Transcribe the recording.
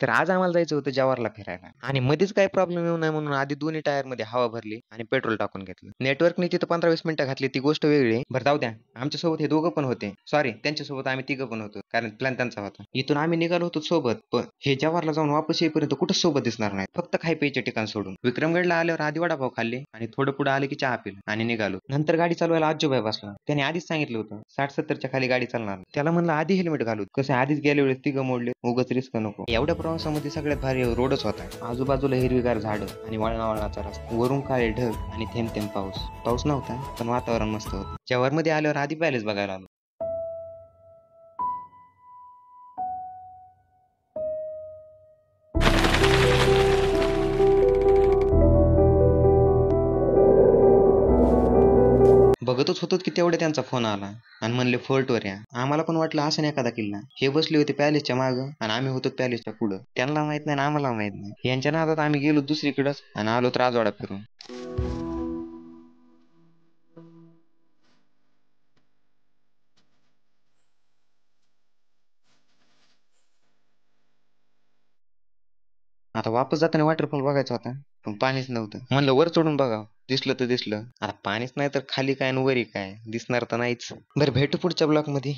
तर आज आम्हाला जायचं होतं जवाहरला फिरायला आणि मध्येच काही प्रॉब्लेम येऊ नये म्हणून आधी दोन्ही टायरमध्ये हवा भरली आणि पेट्रोल टाकून घेतलं. नेटवर्कने तिथं 15-20 मिनिटं घातली ती गोष्ट वेगळी आहे. बरं जाऊ द्या. आमच्यासोबत हे दोघं पण होते. सॉरी त्यांच्यासोबत आम्ही तिघं पण होतो. कारण प्लॅन त्यांचा होता. इथून आम्ही निघालो होतो सोबत. पण हे जवाहरला जाऊन वापस येईपर्यंत कुठंच सोबत दिसणार नाही. फक्त खाय प्यायचे ठिकाण सोडून. विक्रमगडला आल्यावर आधी वडापाव खाल्ले आणि थोडं पुढे आले की चहा पिलं आणि निघालो. नंतर गाडी चालवायला आजोबाई बसला. त्याने आधीच सांगितलं होतं 60-70च्या खाली गाडी चालणार नाही. त्याला म्हणलं आधी हेल्मेट घालू. कसं आधीच गेल्या वेळेस तिघं मोडले. उगाच रिस्क नको. एवढ्या प्रवासामध्ये सगळ्यात भारी रोडच होता. आजूबाजूला हिरवीगार झाडं आणि वळणावळणाचा रस्ता. वरून काळे ढग आणि थेंब थेंब पाऊस. पाऊस नव्हता पण वातावरण मस्त होतं. जवाहरमध्ये आल्यावर आधी पॅलेस बघायला आलो. बघतच होतो की तेवढे त्यांचा फोन आला आणि म्हणले फोर्टवर या. आम्हाला पण वाटलं असं एखादा किल्ला. हे बसले होते पॅलेसच्या मागं आणि आम्ही होतो पॅलेसच्या पुढं. त्यांना माहित नाही आणि आम्हाला माहित नाही. यांच्या नादात आम्ही गेलो दुसरीकडेच आणि आलो राजवाडा फिरून. आता वापस जाताना वॉटरफॉल बघायचा होता पण पाणीच नव्हतं. म्हणलं वर चढून बघावं. दिसलं तर दिसलं. आता पाणीच नाही तर खाली काय आणि वरी काय दिसणार तर नाहीच. बरं भेटू पुढच्या ब्लॉक मध्ये.